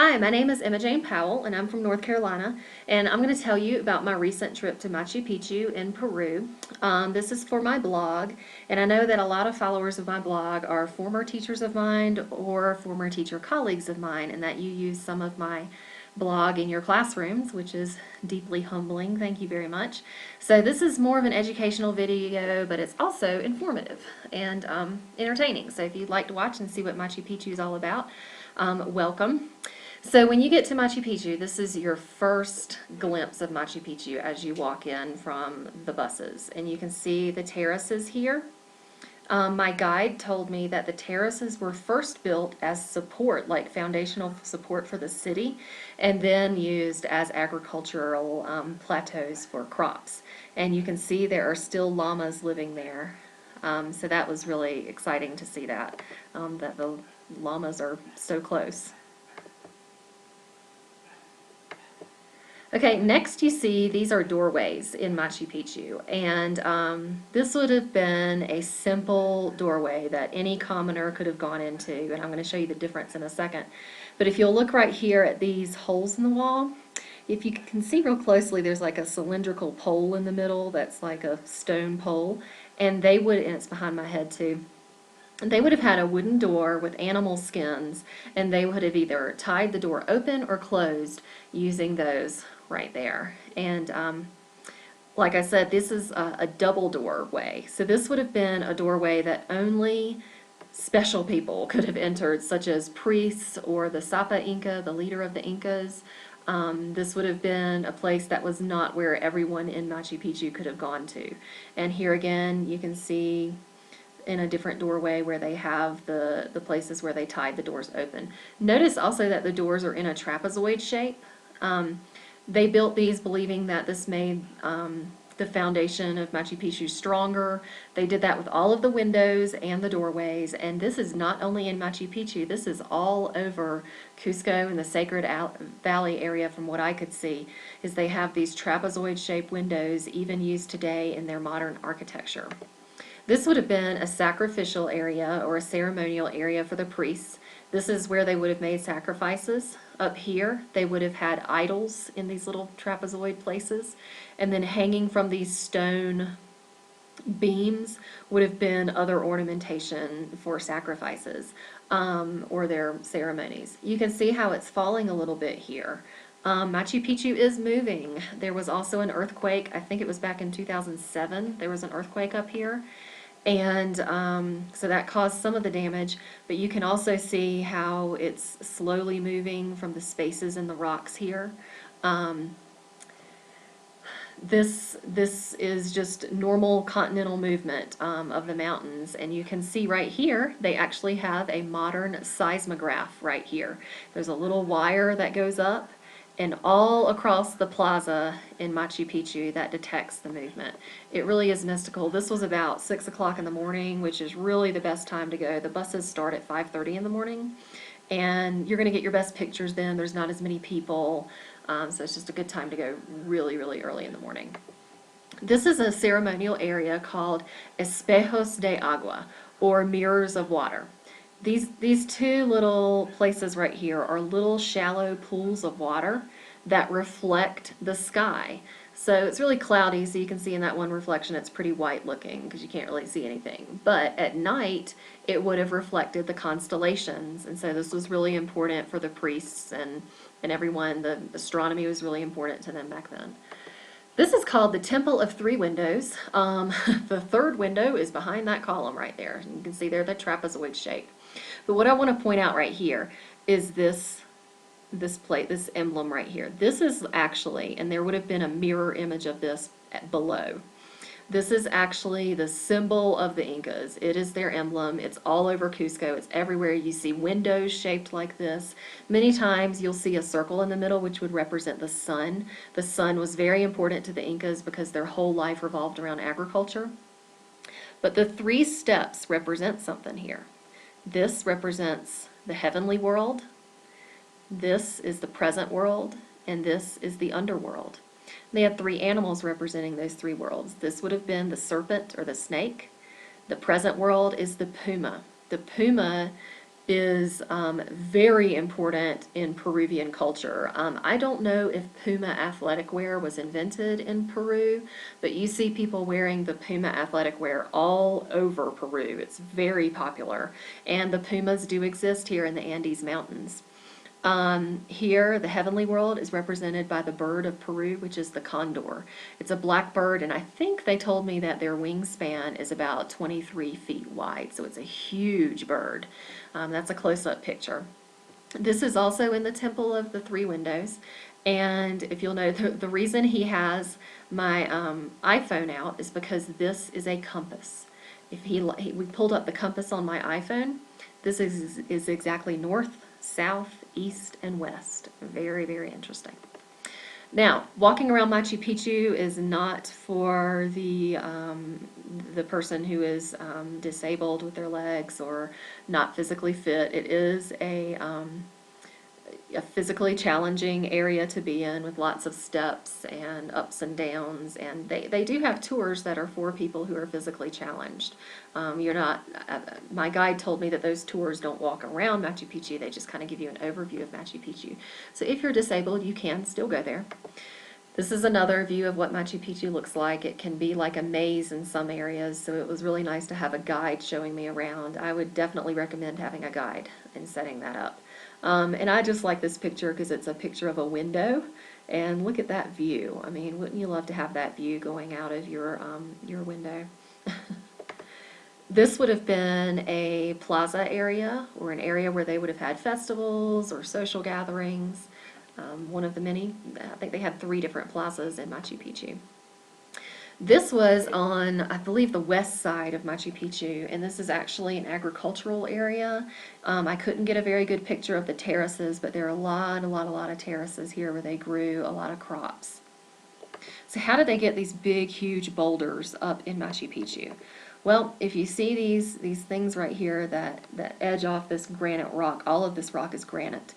Hi, my name is Emma Jane Powell, and I'm from North Carolina, and I'm going to tell you about my recent trip to Machu Picchu in Peru. This is for my blog, and I know that a lot of followers of my blog are former teachers of mine or former teacher colleagues of mine, and that you use some of my blog in your classrooms, which is deeply humbling. Thank you very much. So this is more of an educational video, but it's also informative and entertaining. So if you'd like to watch and see what Machu Picchu is all about, welcome. So when you get to Machu Picchu, this is your first glimpse of Machu Picchu as you walk in from the buses. And you can see the terraces here. My guide told me that the terraces were first built as support, like foundational support for the city, and then used as agricultural plateaus for crops. And you can see there are still llamas living there. So that was really exciting to see that the llamas are so close. Okay, next you see these are doorways in Machu Picchu, and this would have been a simple doorway that any commoner could have gone into, and I'm going to show you the difference in a second. But if you'll look right here at these holes in the wall, if you can see real closely, there's like a cylindrical pole in the middle that's like a stone pole, and it's behind my head too. They would have had a wooden door with animal skins, and they would have either tied the door open or closed using those right there. And like I said, this is a double doorway. So this would have been a doorway that only special people could have entered, such as priests or the Sapa Inca, the leader of the Incas. This would have been a place that was not where everyone in Machu Picchu could have gone to. And here again, you can see in a different doorway where they have the places where they tied the doors open. Notice also that the doors are in a trapezoid shape. They built these believing that this made the foundation of Machu Picchu stronger. They did that with all of the windows and the doorways, and this is not only in Machu Picchu, this is all over Cusco and the Sacred Valley area. From what I could see, is they have these trapezoid shaped windows even used today in their modern architecture. This would have been a sacrificial area or a ceremonial area for the priests. This is where they would have made sacrifices. Up here, they would have had idols in these little trapezoid places. And then hanging from these stone beams would have been other ornamentation for sacrifices or their ceremonies. You can see how it's falling a little bit here. Machu Picchu is moving. There was also an earthquake. I think it was back in 2007. There was an earthquake up here. And so that caused some of the damage, but you can also see how it's slowly moving from the spaces in the rocks here. This is just normal continental movement of the mountains, and you can see right here they actually have a modern seismograph right here. There's a little wire that goes up and all across the plaza in Machu Picchu that detects the movement. It really is mystical. This was about 6 o'clock in the morning, which is really the best time to go. The buses start at 5:30 in the morning, and you're going to get your best pictures then. There's not as many people, so it's just a good time to go really, really early in the morning. This is a ceremonial area called Espejos de Agua, or mirrors of water. These two little places right here are little shallow pools of water that reflect the sky. So it's really cloudy, so you can see in that one reflection it's pretty white looking because you can't really see anything. But at night it would have reflected the constellations, and so this was really important for the priests and everyone. The astronomy was really important to them back then. This is called the Temple of Three Windows. The third window is behind that column right there. You can see there the trapezoid shape. But what I want to point out right here is this plate, this emblem right here. This is actually, and there would have been a mirror image of this below. This is actually the symbol of the Incas. It is their emblem. It's all over Cusco. It's everywhere. You see windows shaped like this. Many times you'll see a circle in the middle, which would represent the sun. The sun was very important to the Incas because their whole life revolved around agriculture. But the three steps represent something here. This represents the heavenly world, this is the present world, and this is the underworld. They had three animals representing those three worlds. This would have been the serpent or the snake. The present world is the puma. The puma is very important in Peruvian culture. I don't know if Puma athletic wear was invented in Peru, but you see people wearing the Puma athletic wear all over Peru. It's very popular, and the Pumas do exist here in the Andes Mountains. Here, the heavenly world is represented by the bird of Peru, which is the condor. It's a black bird, and I think they told me that their wingspan is about 23 feet wide, so it's a huge bird. That's a close-up picture. This is also in the Temple of the Three Windows, and if you'll know, the reason he has my iPhone out is because this is a compass. If we pulled up the compass on my iPhone, this is exactly north, south, east, and west. Very, very interesting. Now, walking around Machu Picchu is not for the person who is disabled with their legs or not physically fit. It is a physically challenging area to be in with lots of steps and ups and downs, and they do have tours that are for people who are physically challenged. You're not, my guide told me that those tours don't walk around Machu Picchu, they just kind of give you an overview of Machu Picchu. So if you're disabled, you can still go there. This is another view of what Machu Picchu looks like. It can be like a maze in some areas, so it was really nice to have a guide showing me around. I would definitely recommend having a guide and setting that up. And I just like this picture because it's a picture of a window, and look at that view. I mean, wouldn't you love to have that view going out of your window? This would have been a plaza area, or an area where they would have had festivals or social gatherings. One of the many, I think they had 3 different plazas in Machu Picchu. This was on, I believe, the west side of Machu Picchu, and this is actually an agricultural area. I couldn't get a very good picture of the terraces, but there are a lot of terraces here where they grew a lot of crops. So how did they get these big, huge boulders up in Machu Picchu? Well, if you see these things right here that edge off this granite rock, all of this rock is granite.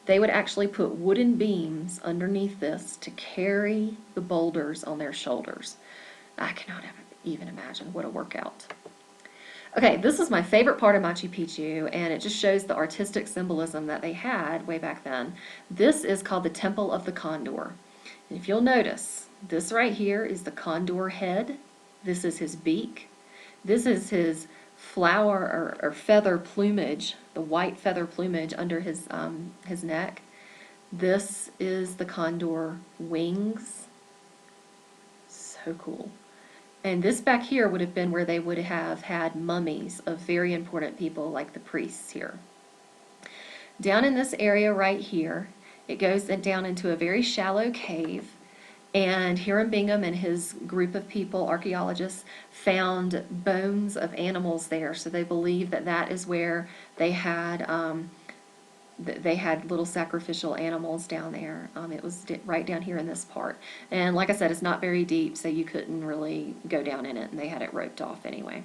They would actually put wooden beams underneath this to carry the boulders on their shoulders. I cannot even imagine what a workout. Okay, this is my favorite part of Machu Picchu, and it just shows the artistic symbolism that they had way back then. This is called the Temple of the Condor. And if you'll notice, this right here is the condor head. This is his beak. This is his flower or feather plumage, the white feather plumage under his neck. This is the condor wings. So cool. And this back here would have been where they would have had mummies of very important people like the priests here. Down in this area right here, it goes down into a very shallow cave. And Hiram Bingham and his group of people, archaeologists, found bones of animals there. So they believe that that is where they had little sacrificial animals down there. It was right down here in this part. And like I said, it's not very deep, so you couldn't really go down in it, and they had it roped off anyway.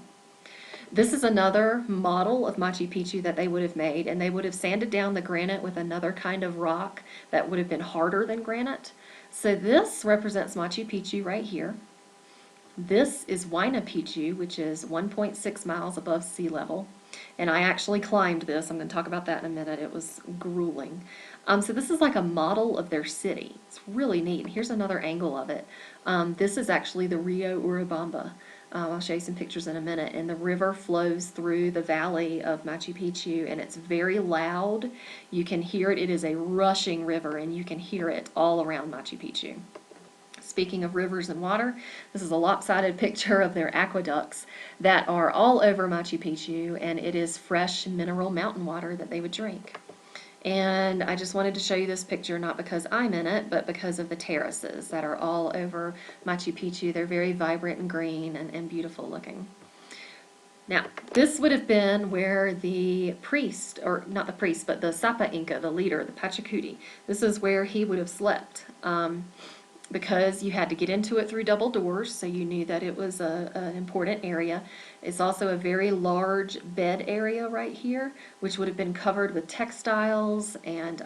This is another model of Machu Picchu that they would have made, and they would have sanded down the granite with another kind of rock that would have been harder than granite. So this represents Machu Picchu right here. This is Huayna Picchu, which is 1.6 miles above sea level. And I actually climbed this. I'm going to talk about that in a minute. It was grueling. So this is like a model of their city. It's really neat. And here's another angle of it. This is actually the Rio Urubamba. I'll show you some pictures in a minute. And the river flows through the valley of Machu Picchu, and it's very loud. You can hear it. It is a rushing river, and you can hear it all around Machu Picchu. Speaking of rivers and water, this is a lopsided picture of their aqueducts that are all over Machu Picchu, and it is fresh mineral mountain water that they would drink. And I just wanted to show you this picture, not because I'm in it, but because of the terraces that are all over Machu Picchu. They're very vibrant and green and beautiful looking. Now, this would have been where the priest, or not the priest, but the Sapa Inca, the leader, the Pachacuti, this is where he would have slept. Because you had to get into it through double doors, so you knew that it was an important area. It's also a very large bed area right here, which would have been covered with textiles and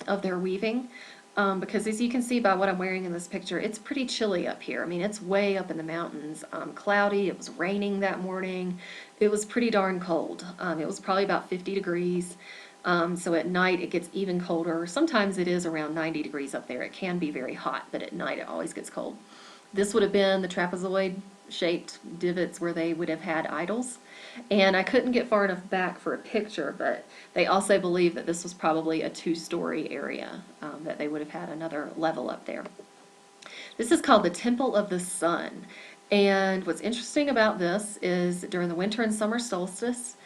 of their weaving. because as you can see by what I'm wearing in this picture, it's pretty chilly up here. I mean, it's way up in the mountains, cloudy, it was raining that morning. It was pretty darn cold. It was probably about 50 degrees. So at night it gets even colder. Sometimes it is around 90 degrees up there. It can be very hot, but at night it always gets cold. This would have been the trapezoid shaped divots where they would have had idols. And I couldn't get far enough back for a picture, but they also believe that this was probably a two-story area, that they would have had another level up there. This is called the Temple of the Sun. And what's interesting about this is during the winter and summer solstice,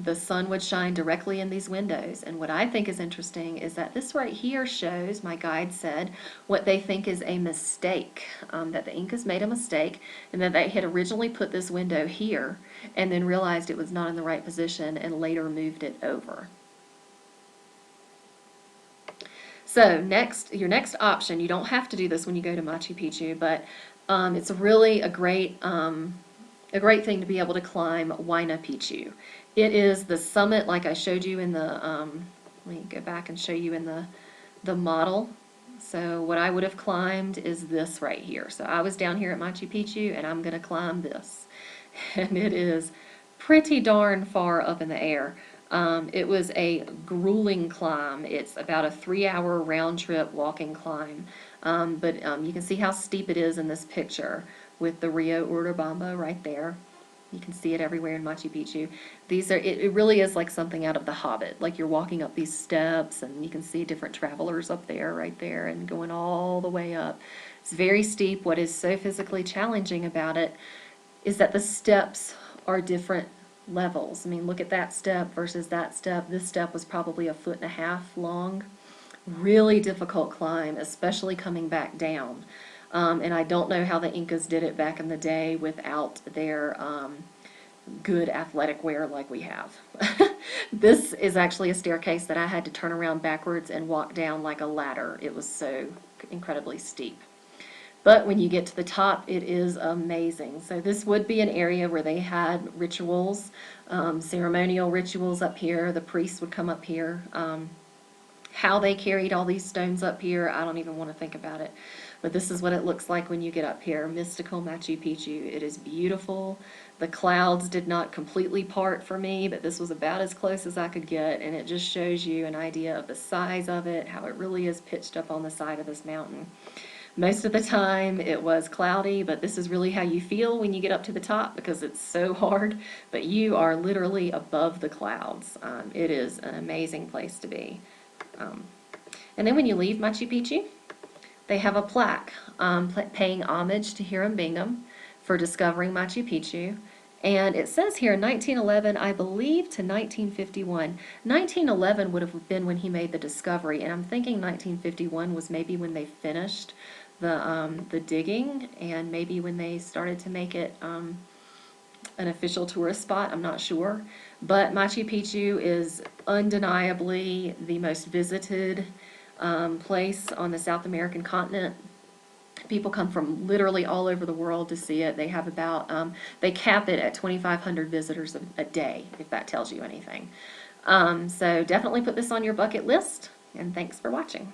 the sun would shine directly in these windows. And what I think is interesting is that this right here shows, my guide said, what they think is a mistake, that the Incas made a mistake and that they had originally put this window here and then realized it was not in the right position and later moved it over. So next, your next option, you don't have to do this when you go to Machu Picchu, but it's really a great thing to be able to climb Huayna Picchu. It is the summit, like I showed you in the, let me go back and show you in the model. So what I would have climbed is this right here. So I was down here at Machu Picchu, and I'm going to climb this. And it is pretty darn far up in the air. It was a grueling climb. It's about a 3-hour round trip walking climb. But you can see how steep it is in this picture with the Rio Urubamba right there. You can see it everywhere in Machu Picchu. These are, it really is like something out of The Hobbit. Like you're walking up these steps and you can see different travelers up there, right there, and going all the way up. It's very steep. What is so physically challenging about it is that the steps are different levels. I mean, look at that step versus that step. This step was probably 1.5 feet long. Really difficult climb, especially coming back down. And I don't know how the Incas did it back in the day without their good athletic wear like we have. This is actually a staircase that I had to turn around backwards and walk down like a ladder. It was so incredibly steep. But when you get to the top, it is amazing. So this would be an area where they had rituals, ceremonial rituals up here. The priests would come up here. How they carried all these stones up here, I don't even want to think about it. But this is what it looks like when you get up here. Mystical Machu Picchu. It is beautiful. The clouds did not completely part for me, but this was about as close as I could get, and it just shows you an idea of the size of it, how it really is pitched up on the side of this mountain. Most of the time it was cloudy, but this is really how you feel when you get up to the top because it's so hard, but you are literally above the clouds. It is an amazing place to be. And then when you leave Machu Picchu, they have a plaque paying homage to Hiram Bingham for discovering Machu Picchu. And it says here 1911, I believe, to 1951. 1911 would have been when he made the discovery, and I'm thinking 1951 was maybe when they finished the digging, and maybe when they started to make it an official tourist spot. I'm not sure. But Machu Picchu is undeniably the most visited place on the South American continent. People come from literally all over the world to see it. They have about, they cap it at 2,500 visitors a day, if that tells you anything. So definitely put this on your bucket list, and thanks for watching.